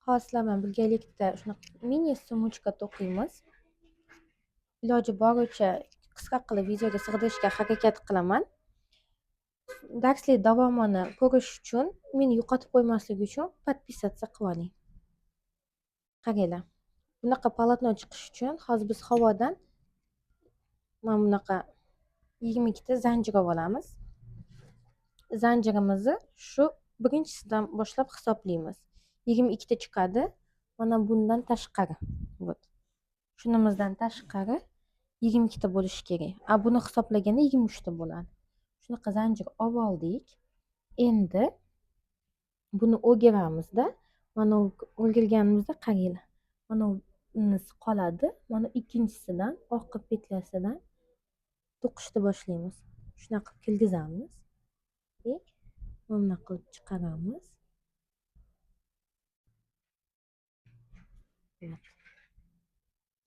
Hosila birgalikda shunaqa mini sumочка to'qiymiz. Iloji boricha qisqa qilib videoga sig'dirishga harakat qilaman. Darsli davomini ko'rish uchun, meni yo'qotib qo'ymaslik uchun podpisatsiya qilib oling. Qaranglar. Bunaqa polotno chiqish uchun hozir biz havodan mana bunaqa 22 ta zanjir olamiz. Zanjirimizni shu birinchisidan boshlab hisoblaymiz. 22 ta chiqadi. Mana bundan tashqari. Вот. Shunimizdan tashqari 22 ta bo'lishi kerak. Buni hisoblaganda 23 ta bo'ladi. Shunaqa zanjir olib oldik. Endi buni o'giramizda. Mana o'girganimizda qaranglar. Mana bunisi qoladi. Mana ikkinchisidan orqa petlasidan to'qishni boshlaymiz. Shunaqa kirgizamiz. Mana qilib chiqaramiz.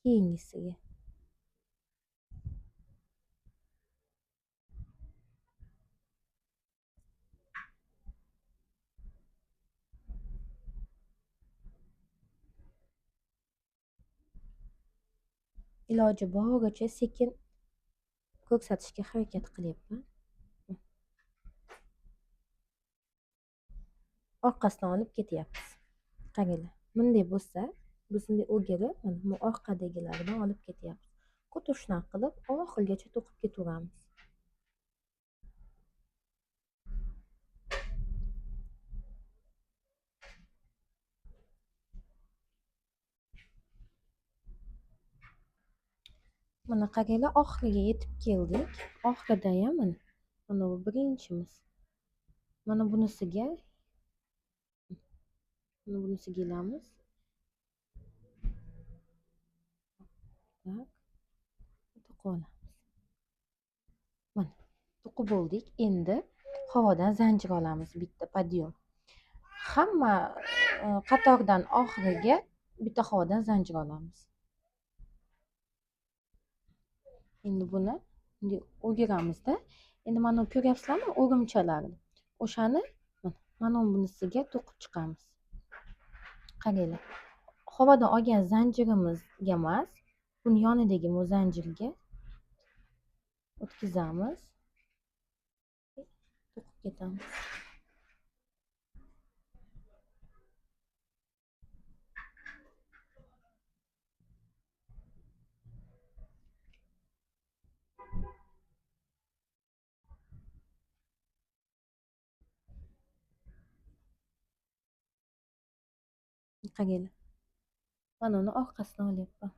Keyingisiga iloji boricha sekin ko'rsatishga harakat qilyapman. Orqasidan olib ketyapmiz. Qaranglar. Bunday bo'lsa, biz bunday o'girib, mana orqadagilardan olib ketyapmiz. Xuddi shunaqa qilib oxirigacha to'qib ketaveramiz. Mana qaranglar, oxiriga yetib keldik. Oxirida ham mana bu birinchimiz. Mana bunisiga ilamiz. Tak. To'qib Mana to'qib bo'ldik. Endi havodan zanjir olamiz bitta podyom. Hamma qatordan oxiriga bitta havodan zanjir olamiz. Endi buni o'giramizda. Endi mana ko'ryapsizlarmi o'rimchalarni? O'shani mana bunisiga to'qib chiqamiz. Qaranglar. Havodan olgan zanjirimizga emas, buni yonidagi zanjirga o'tkazamiz. To'qib ketamiz. Qaranglar. Mana uni orqasidan olyapman.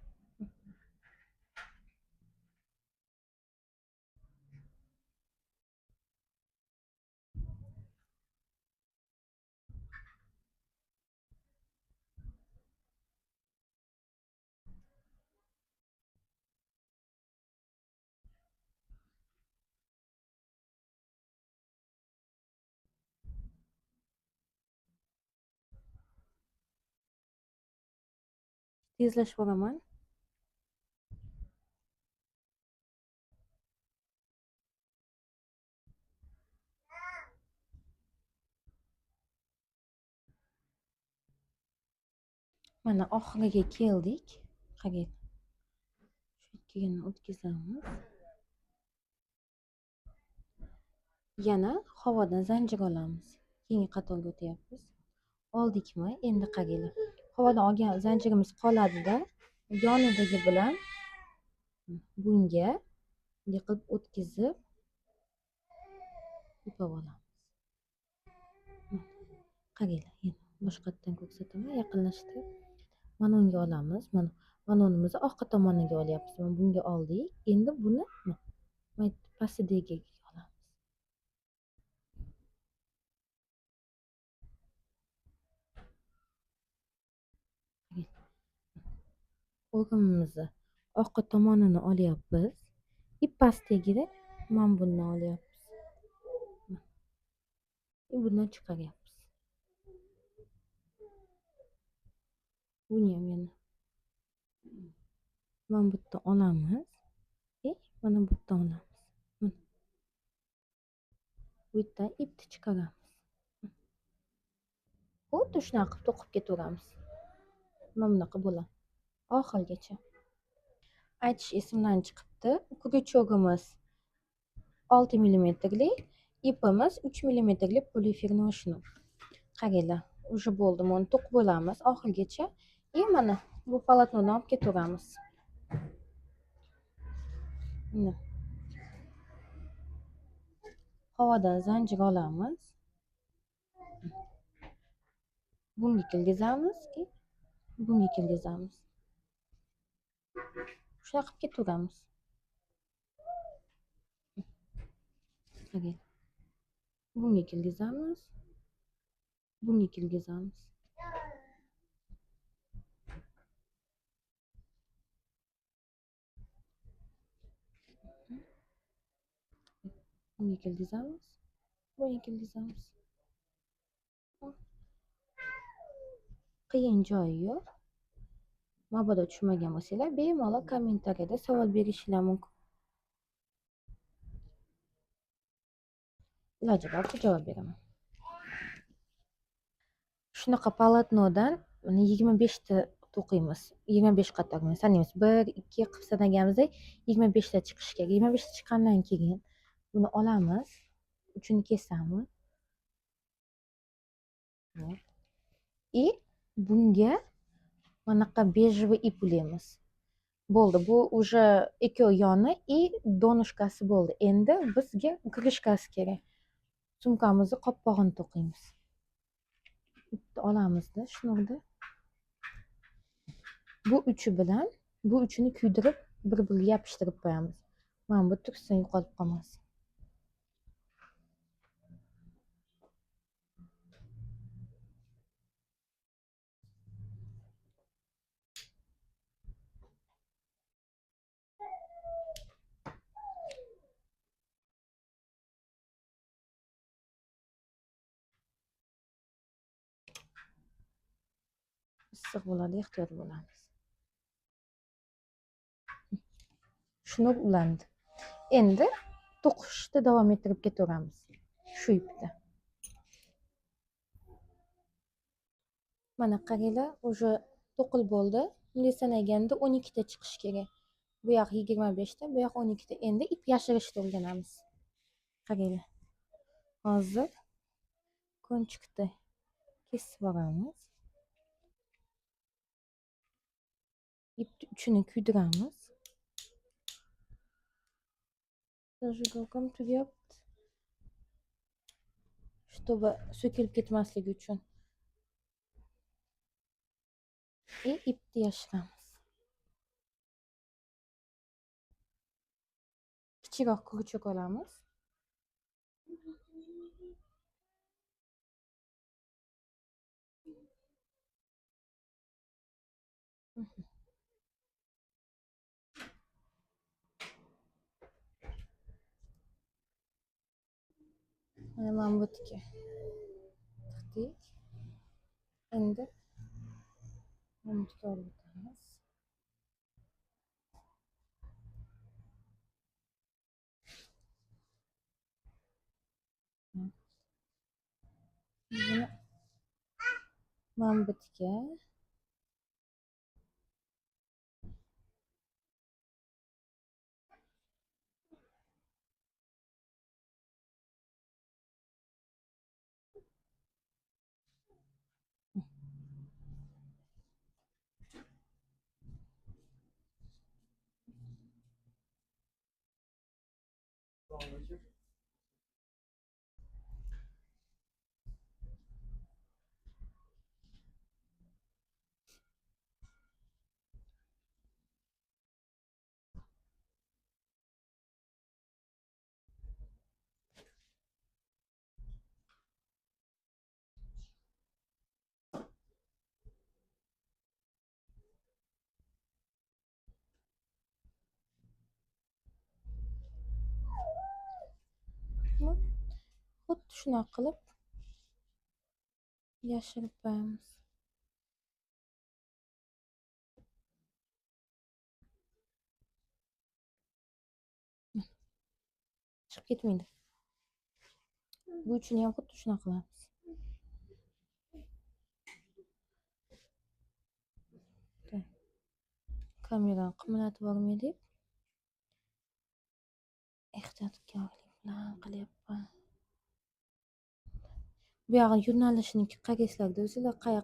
Tezlashib olaman. Mana oxiriga keldik. Qarang. Shu ikkigini o'tkazamiz. Yana havodan zanjir olamiz. Keyingi qatorga o'tyapmiz. Oldikmi? Endi qaranglar. Havodan olgan zanjirimiz qoladi-da, yonidagi bilan bunga bunday qilib o'tkazib yupab olamiz. Qaranglar, yana boshqatdan ko'rsataman, yaqinlashtirib. Mana unga olamiz. Mana unimizni orqa tomoniga olyapmiz. Mana bunga oldik. Endi buni pastidagiga olamiz. O'g'imimizni orqa tomonini olyapmiz. Pastdagida mana bundan olyapmiz. Bundan chiqaryapmiz. Buni ham yana mana bu yerdan olamiz. Mana bu yerdan olamiz. Bu yerdan ipni chiqaramiz. Xuddi shunaqa qilib to'qib ketaveramiz. mana bunaqa bo'ladi oxirigacha. Aytish esimdan chiqibdi. Крючогimiz 6 millimetrlik, ipimiz 3 millimetrlik poliferin shuni. Qaranglar, уже bo'ldi. Buni to'qib olamiz oxirigacha. Mana bu polotnoni olib ketaveramiz. Mana havodan zanjir olamiz. Bunga kirgizamiz, bunga kirgizamiz. Shunaqa qilib ketaveramiz. Bunga kirgizamiz, bunga kirgizamiz. Bunga kirgizamiz, bunga kirgizamiz. Qiyin joyi yo'q. Mabodo tushunmagan bo'lsanglar, bemalol kommentariyada savol berishinglar mumkin. Iloji boricha javob beraman. Shunaqa polotnodan 25 ta to'qiymiz. 25 qatorni sanaymiz. 1 2 qilib sanaganimizda 25 ta chiqishi kerak. 25 ta chiqqandan keyin buni olamiz, uchini kesamiz. И bunga manaqa bejевый ip ulaymiz. Bo'ldi, bu уже ikki yoni и donishkasi bo'ldi. Endi bizga крышкасы kerak. Sumkamizni qoppog'ini to'qiymiz. Ipni olamizda, shuningda bu uchi bilan bu uchini kuydirib bir-biriga yopishtirib qo'yamiz. Mana bu tursin yo'qolib qolmasin. Issiq bo'ladi, ehtiyot bo'lamiz. Shunov ulandi. Endi to'qishda davom ettirib ketaveramiz. Shu ipda. Mana qaranglar, уже to'qil bo'ldi. Bunday sanaganda 12 ta chiqish kerak. Bu yoq 25 ta, bu yoq 12 ta. Endi ip yashirishni o'rganamiz. Qaranglar. Hozir konchikda kesib olamiz. Ipni uchini kuydiramiz. Zажигалкам tugayapti. Чтобы so'kilib ketmasligi uchun. Ipni yashiramiz. Kichikroq крючок olamiz. Mana bu yerga tiqdik. Endi bunu olib o'tamiz. Mana bu yerga xuddi shunaqa qilib yashirib qo'yamiz. Chiqib ketmaydi. Bu uchun ham xuddi shunaqa qilamiz. kamerani qimlatib yubormay deb ehtiyotkorlik bilan qilyapman. Bu yog'i yo'nalishniki qaraysizlarda o'zinglar qayoqqa